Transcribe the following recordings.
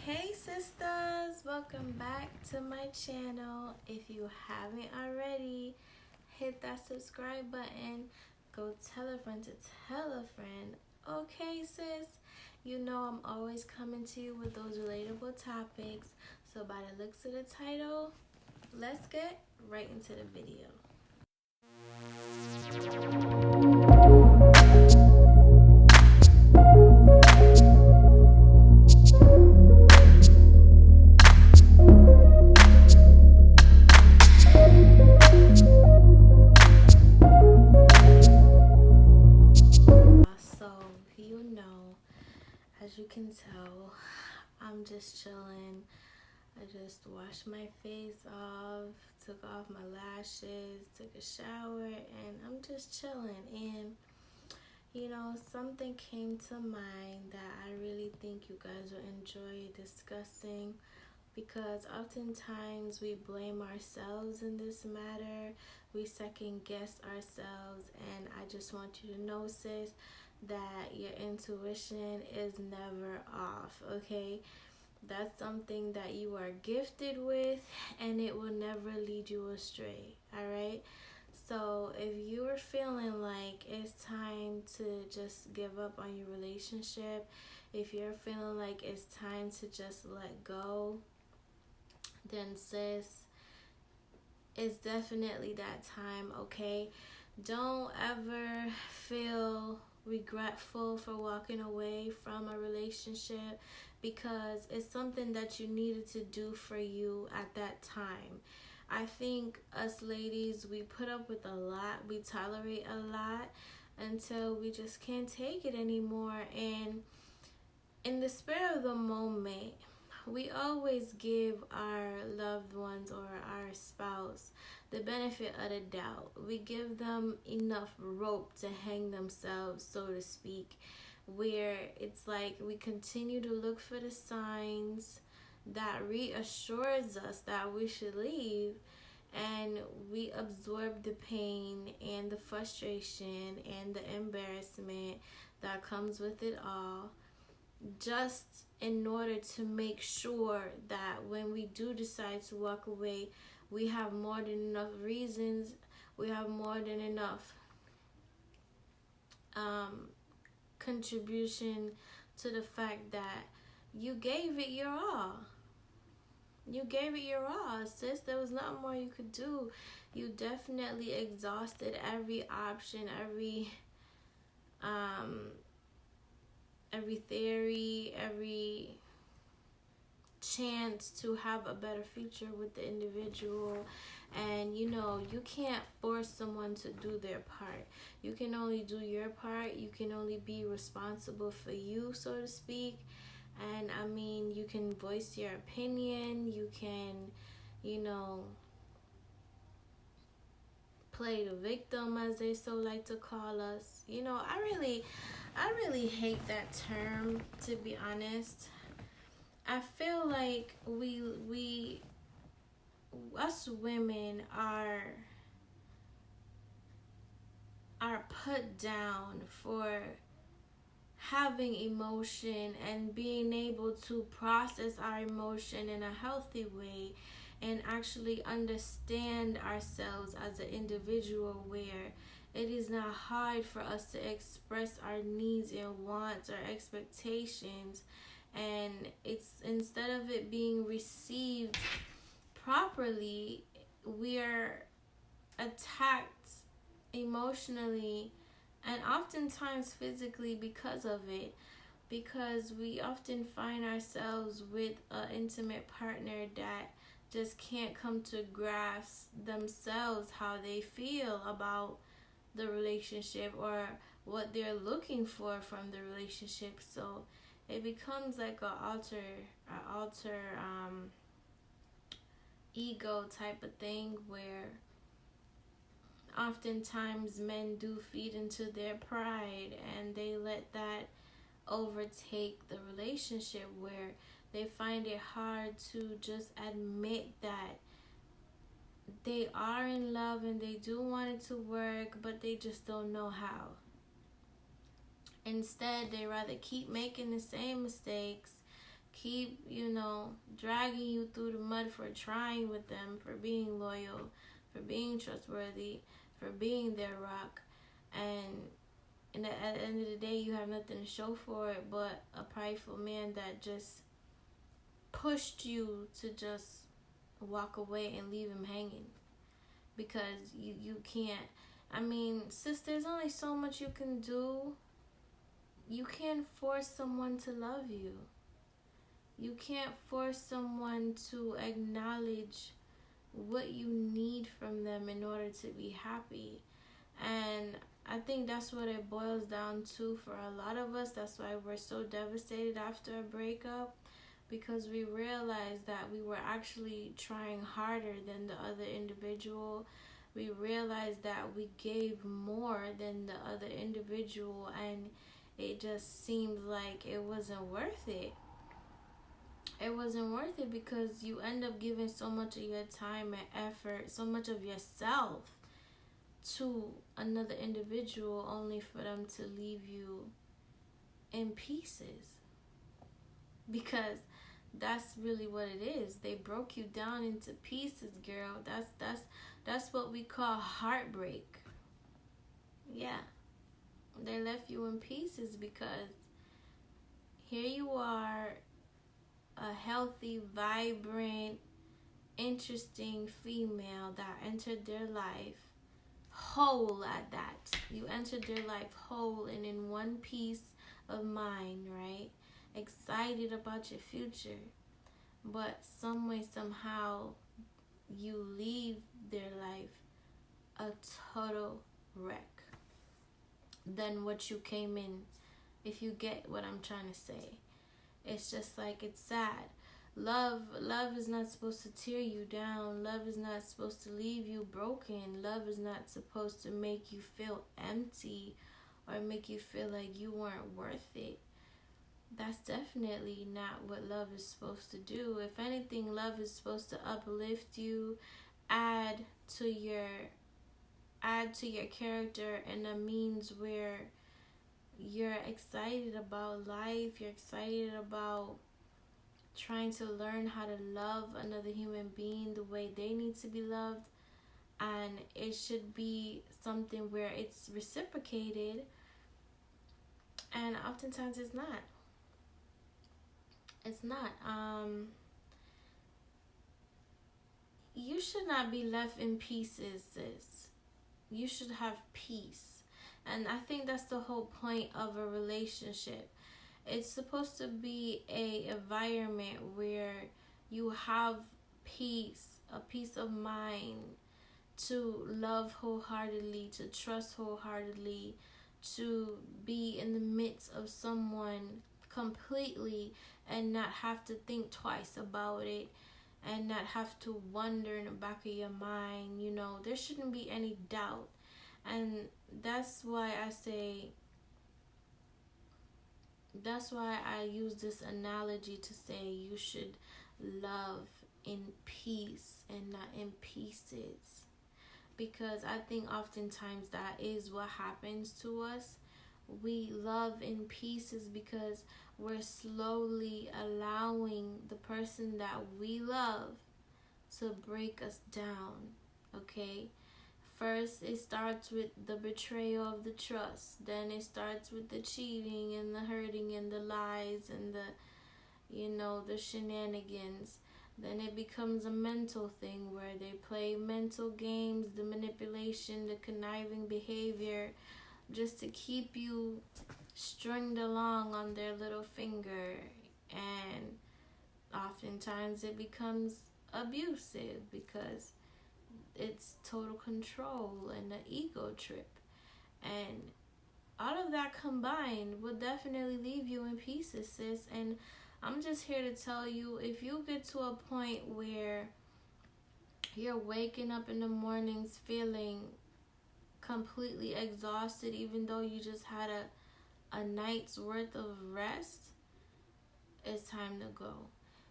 Hey sisters, welcome back to my channel. If you haven't already, hit that subscribe button. Go tell a friend to tell a friend. Okay sis, you know I'm always coming to you with those relatable topics. So by the looks of the title, let's get right into the video. As you can tell, I'm just chilling. I just washed my face off, took off my lashes, took a shower, and I'm just chilling. And something came to mind that I really think you guys will enjoy discussing, because oftentimes we blame ourselves in this matter. We second guess ourselves, and I just want you to know, sis, that your intuition is never off, okay? That's something that you are gifted with, and it will never lead you astray, all right? So if you're feeling like it's time to just give up on your relationship, if you're feeling like it's time to just let go, then sis, it's definitely that time, okay? Don't ever feel regretful for walking away from a relationship, because it's something that you needed to do for you at that time. I think us ladies, we put up with a lot, we tolerate a lot until we just can't take it anymore. And in the spirit of the moment, we always give our loved ones or our spouse the benefit of the doubt. We give them enough rope to hang themselves, so to speak, where it's like we continue to look for the signs that reassures us that we should leave, and we absorb the pain and the frustration and the embarrassment that comes with it all, just in order to make sure that when we do decide to walk away, we have more than enough reasons, we have more than enough contribution to the fact that you gave it your all. You gave it your all, sis. There was nothing more you could do. You definitely exhausted every option, every theory, every chance to have a better future with the individual. And you can't force someone to do their part. You can only do your part. You can only be responsible for you, so to speak. And I mean, you can voice your opinion, you can play the victim, as they so like to call us. I really hate that term, to be honest. I feel like we us women are put down for having emotion and being able to process our emotion in a healthy way, and actually understand ourselves as an individual, where it is not hard for us to express our needs and wants or expectations. And it's, instead of it being received properly, we're attacked emotionally and oftentimes physically because of it, because we often find ourselves with an intimate partner that just can't come to grasp themselves how they feel about the relationship or what they're looking for from the relationship. So it becomes like a alter ego type of thing, where oftentimes men do feed into their pride, and they let that overtake the relationship, where they find it hard to just admit that they are in love and they do want it to work, but they just don't know how. Instead, they rather keep making the same mistakes, keep, dragging you through the mud for trying with them, for being loyal, for being trustworthy, for being their rock. And at the end of the day, you have nothing to show for it but a prideful man that just pushed you to just walk away and leave him hanging. Because you can't. I mean, sis, there's only so much you can do. You can't force someone to love you. You can't force someone to acknowledge what you need from them in order to be happy. And I think that's what it boils down to for a lot of us. That's why we're so devastated after a breakup, because we realized that we were actually trying harder than the other individual. We realized that we gave more than the other individual, and it just seemed like it wasn't worth it. It wasn't worth it because you end up giving so much of your time and effort, so much of yourself to another individual only for them to leave you in pieces. Because that's really what it is. They broke you down into pieces, girl. That's what we call heartbreak. Yeah. They left you in pieces because here you are, a healthy, vibrant, interesting female that entered their life whole at that. You entered their life whole and in one piece of mind, right? Excited about your future. But some way, somehow, you leave their life a total wreck than what you came in, if you get what I'm trying to say. It's just like, it's sad. Love is not supposed to tear you down. Love is not supposed to leave you broken. Love is not supposed to make you feel empty or make you feel like you weren't worth it. That's definitely not what love is supposed to do. If anything, love is supposed to uplift you, add to your character in a means where you're excited about life, you're excited about trying to learn how to love another human being the way they need to be loved. And it should be something where it's reciprocated, and oftentimes it's not. It's not. You should not be left in pieces, sis. You should have peace. And I think that's the whole point of a relationship. It's supposed to be an environment where you have peace, a peace of mind, to love wholeheartedly, to trust wholeheartedly, to be in the midst of someone completely and not have to think twice about it and not have to wonder in the back of your mind. There shouldn't be any doubt. And that's why I use this analogy to say you should love in peace and not in pieces. Because I think oftentimes that is what happens to us. We love in pieces because we're slowly allowing the person that we love to break us down, okay? First, it starts with the betrayal of the trust. Then it starts with the cheating and the hurting and the lies and the shenanigans. Then it becomes a mental thing where they play mental games, the manipulation, the conniving behavior, just to keep you stringed along on their little finger. And oftentimes it becomes abusive because it's total control and an ego trip. And all of that combined will definitely leave you in pieces, sis. And I'm just here to tell you, if you get to a point where you're waking up in the mornings feeling completely exhausted, even though you just had a night's worth of rest, it's time to go.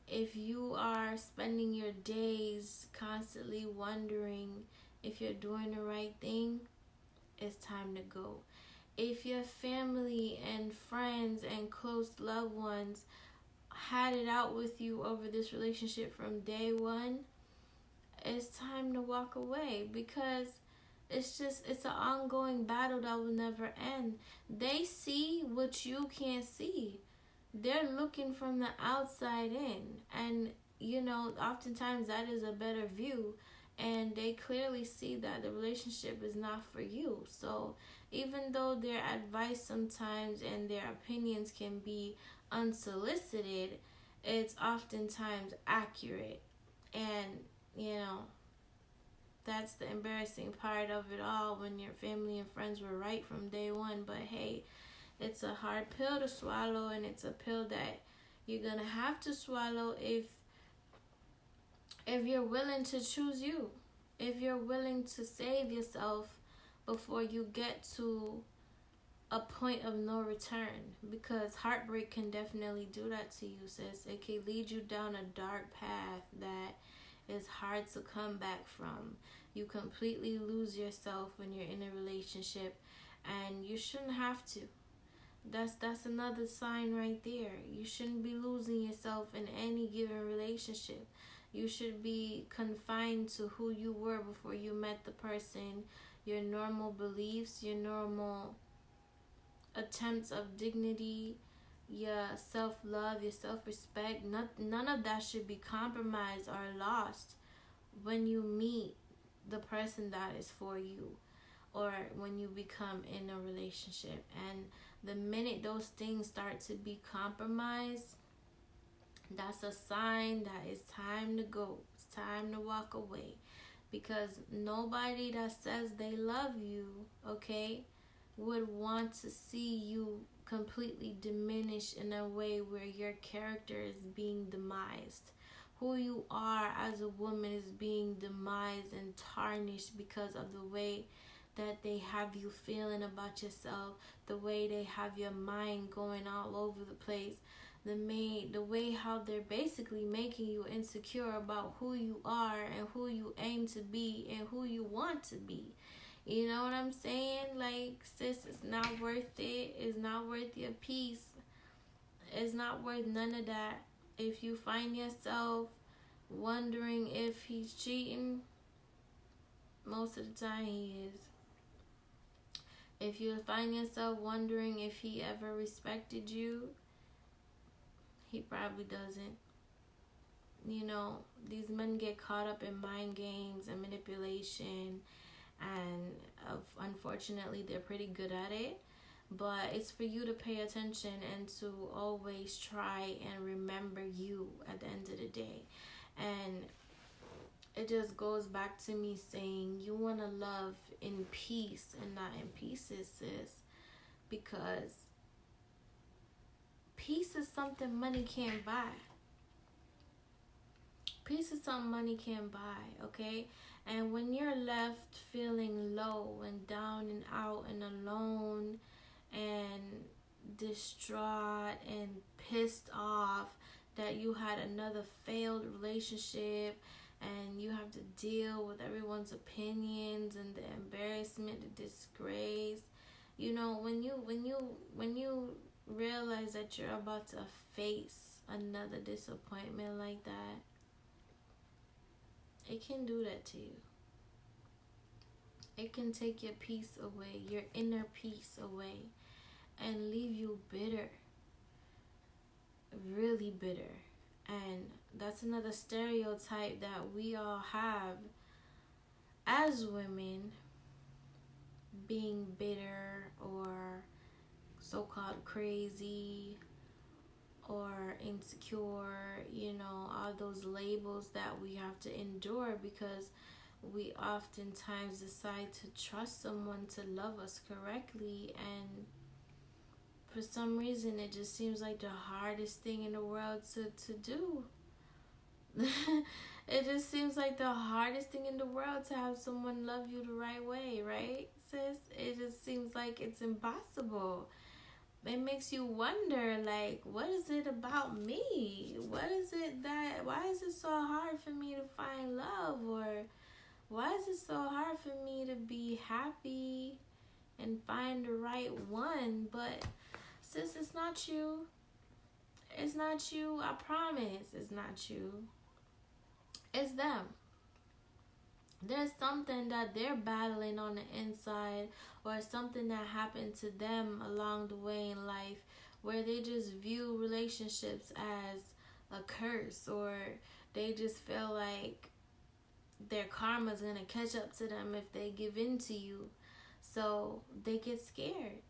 If you are spending your days constantly wondering if you're doing the right thing, it's time to go. If your family and friends and close loved ones had it out with you over this relationship from day one, it's time to walk away, because it's an ongoing battle that will never end. They see what you can't see. They're looking from the outside in, and oftentimes that is a better view, and they clearly see that the relationship is not for you. So even though their advice sometimes and their opinions can be unsolicited, it's oftentimes accurate. And that's the embarrassing part of it all, when your family and friends were right from day one. But hey, it's a hard pill to swallow, and it's a pill that you're gonna have to swallow if you're willing to choose you, if you're willing to save yourself before you get to a point of no return. Because heartbreak can definitely do that to you, sis. It can lead you down a dark path that is hard to come back from. You completely lose yourself when you're in a relationship, and you shouldn't have to. That's another sign right there. You shouldn't be losing yourself in any given relationship. You should be confined to who you were before you met the person, your normal beliefs, your normal attempts of dignity, your self-love, your self-respect. None of that should be compromised or lost when you meet the person that is for you, or when you become in a relationship. And the minute those things start to be compromised, that's a sign that it's time to go. It's time to walk away. Because nobody that says they love you, okay, would want to see you completely diminished in a way where your character is being demised. Who you are as a woman is being demised and tarnished because of the way that they have you feeling about yourself, the way they have your mind going all over the place, the way how they're basically making you insecure about who you are and who you aim to be and who you want to be. You know what I'm saying? Like, sis, it's not worth it. It's not worth your peace. It's not worth none of that. If you find yourself wondering if he's cheating, most of the time he is. If you find yourself wondering if he ever respected you, he probably doesn't. These men get caught up in mind games and manipulation, and unfortunately they're pretty good at it. But it's for you to pay attention and to always try and remember you at the end of the day. And it just goes back to me saying, you want to love in peace and not in pieces, sis. Because peace is something money can't buy. Peace is something money can't buy, okay? And when you're left feeling low and down and out and alone and distraught and pissed off that you had another failed relationship, and you have to deal with everyone's opinions and the embarrassment, the disgrace. When you realize that you're about to face another disappointment like that, it can do that to you. It can take your peace away, your inner peace away, and leave you bitter. Really bitter. And that's another stereotype that we all have as women, being bitter or so-called crazy or insecure, all those labels that we have to endure because we oftentimes decide to trust someone to love us correctly, and for some reason it just seems like the hardest thing in the world to do. It just seems like the hardest thing in the world to have someone love you the right way, right, sis? It just seems like it's impossible. It makes you wonder, like, what is it about me? Why is it so hard for me to find love? Or why is it so hard for me to be happy and find the right one? But sis, it's not you. It's not you. I promise. It's not you. It's them. There's something that they're battling on the inside, or something that happened to them along the way in life, where they just view relationships as a curse, or they just feel like their karma's gonna catch up to them if they give in to you. So they get scared.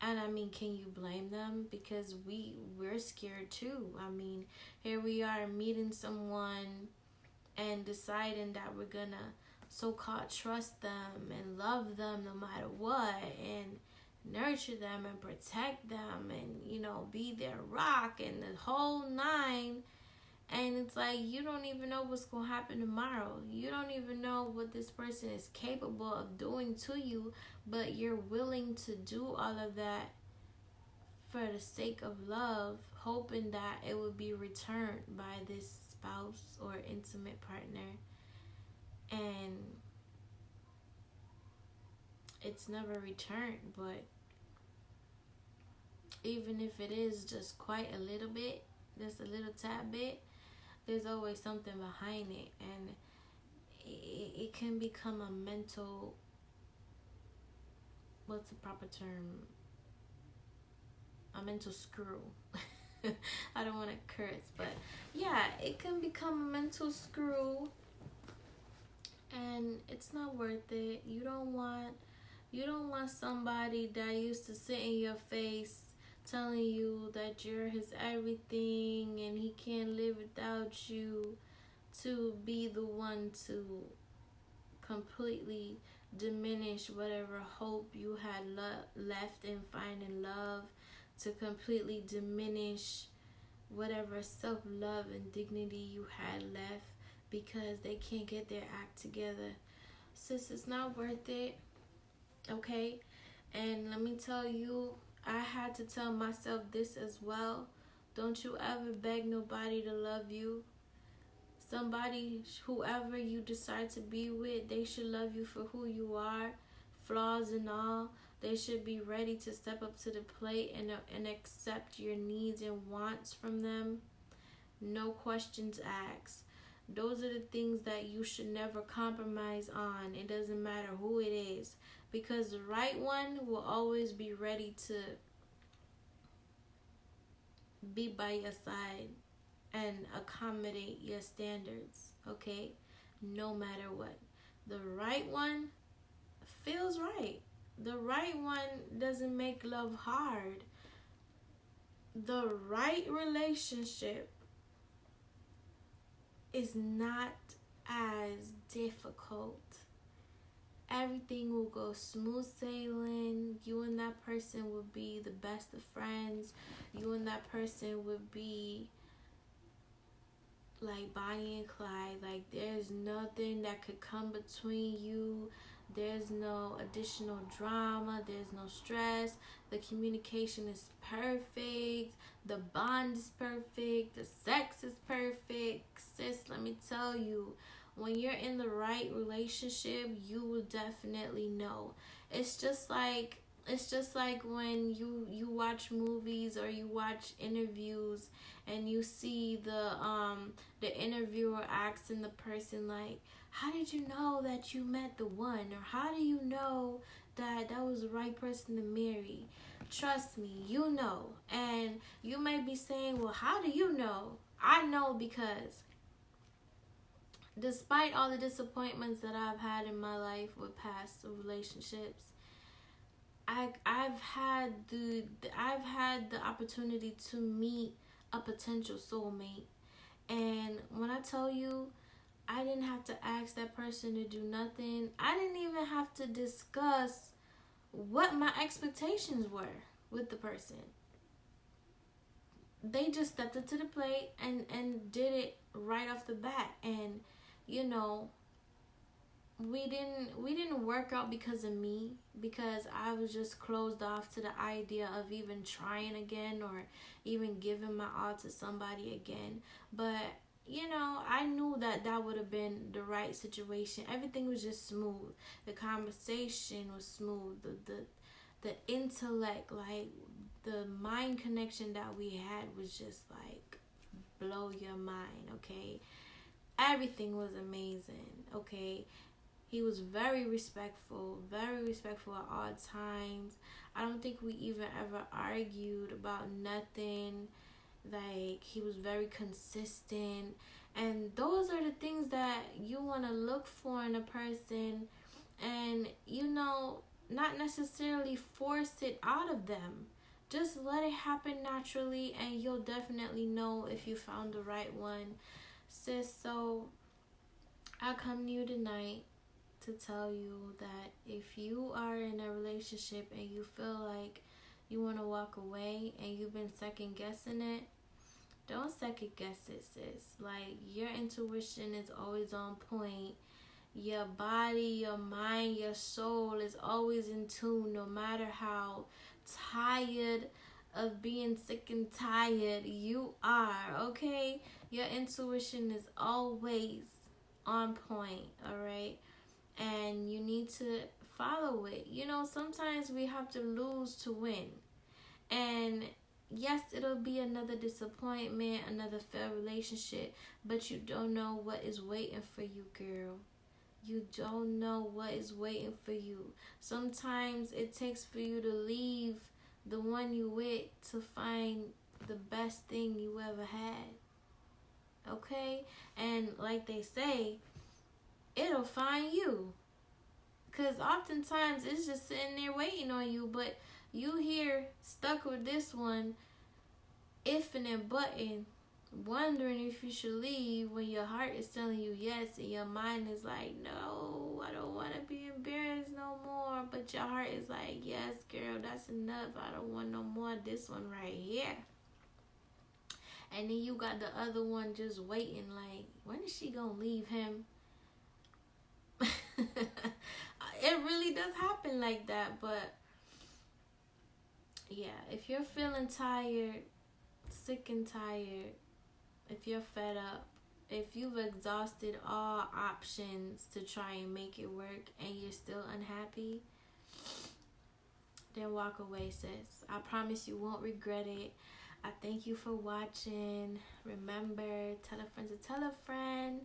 And I mean, can you blame them? Because we're scared too. I mean, here we are meeting someone and deciding that we're gonna so-called trust them and love them no matter what, and nurture them and protect them, and be their rock and the whole nine. And it's like, you don't even know what's gonna happen tomorrow. You don't even know what this person is capable of doing to you, but you're willing to do all of that for the sake of love, hoping that it would be returned by this spouse or intimate partner. And it's never returned. But even if it is just quite a little bit, just a little tad bit, there's always something behind it. And it can become a mental, what's the proper term? A mental screw. I don't want to curse, but yeah, it can become a mental screw, and it's not worth it. You don't want somebody that used to sit in your face telling you that you're his everything and he can't live without you, to be the one to completely diminish whatever hope you had left in finding love, to completely diminish whatever self-love and dignity you had left, because they can't get their act together. Sis, it's not worth it, okay? And let me tell you, I had to tell myself this as well. Don't you ever beg nobody to love you. Somebody, whoever you decide to be with, they should love you for who you are, flaws and all. They should be ready to step up to the plate and accept your needs and wants from them. No questions asked. Those are the things that you should never compromise on. It doesn't matter who it is, because the right one will always be ready to be by your side and accommodate your standards, okay? No matter what. The right one feels right. The right one doesn't make love hard. The right relationship is not as difficult. Everything will go smooth sailing. You and that person will be the best of friends. You and that person would be like Bonnie and Clyde. Like, there's nothing that could come between you. There's no additional drama. There's no stress. The communication is perfect. The bond is perfect. The sex is perfect. Sis, let me tell you, when you're in the right relationship, you will definitely know. It's just like when you watch movies or you watch interviews and you see the interviewer asking the person, like, how did you know that you met the one? Or how do you know that was the right person to marry? Trust me, you know. And you may be saying, well, how do you know? I know because despite all the disappointments that I've had in my life with past relationships, I've had the opportunity to meet a potential soulmate. And when I tell you, I didn't have to ask that person to do nothing. I didn't even have to discuss what my expectations were with the person. They just stepped up to the plate and did it right off the bat. And we didn't work out because of me, because I was just closed off to the idea of even trying again or even giving my all to somebody again. But I knew that would have been the right situation. Everything was just smooth. The conversation was smooth. The intellect, like, the mind connection that we had was just like blow your mind, okay? Everything was amazing, okay? He was very respectful at all times. I don't think we even ever argued about nothing. Like, he was very consistent. And those are the things that you want to look for in a person. And, you know, not necessarily force it out of them. Just let it happen naturally, and you'll definitely know if you found the right one. Sis, so I come to you tonight to tell you that if you are in a relationship and you feel like you want to walk away and you've been second guessing it, don't second guess it, sis. Like, your intuition is always on point. Your body, your mind, your soul is always in tune, no matter how tired of being sick and tired you are, okay? Your intuition is always on point, all right? And you need to follow it. You know, sometimes we have to lose to win. And yes, it'll be another disappointment, another failed relationship, but you don't know what is waiting for you, girl. You don't know what is waiting for you. Sometimes it takes for you to leave the one you with to find the best thing you ever had. Okay? And like they say, it'll find you. Because oftentimes it's just sitting there waiting on you, but you here stuck with this one, ifing and butting, wondering if you should leave when your heart is telling you yes and your mind is like, no, I don't want to be embarrassed no more. But your heart is like, yes, girl, that's enough. I don't want no more of this one right here. And then you got the other one just waiting like, when is she going to leave him? It really does happen like that. But yeah, if you're feeling tired, sick and tired, if you're fed up, if you've exhausted all options to try and make it work and you're still unhappy, then walk away, sis. I promise you won't regret it. I thank you for watching. Remember, tell a friend to tell a friend.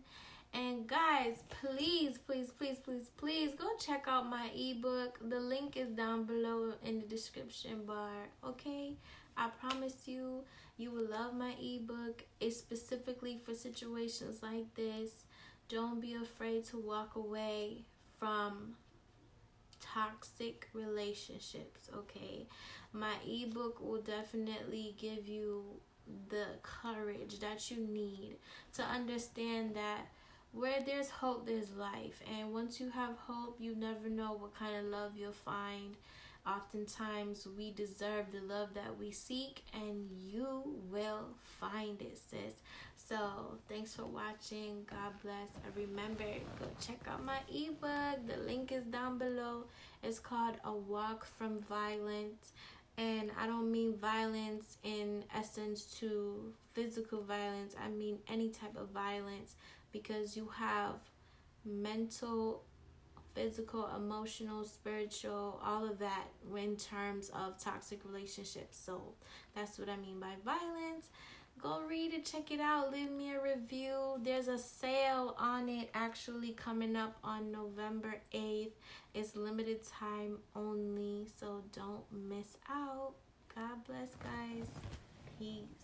And guys, please go check out my ebook. The link is down below in the description bar, okay? I promise you, you will love my ebook. It's specifically for situations like this. Don't be afraid to walk away from toxic relationships, okay? My ebook will definitely give you the courage that you need to understand that where there's hope, there's life. And once you have hope, you never know what kind of love you'll find. Oftentimes, we deserve the love that we seek, and you will find it, sis. So, thanks for watching. God bless. And remember, go check out my ebook. The link is down below. It's called A Walk from Violence. And I don't mean violence in essence to physical violence. I mean any type of violence, because you have mental, physical, emotional, spiritual, all of that in terms of toxic relationships. So that's what I mean by violence. Go read it, check it out, leave me a review. There's a sale on it actually coming up on November 8th. It's limited time only, so don't miss out. God bless, guys. Peace.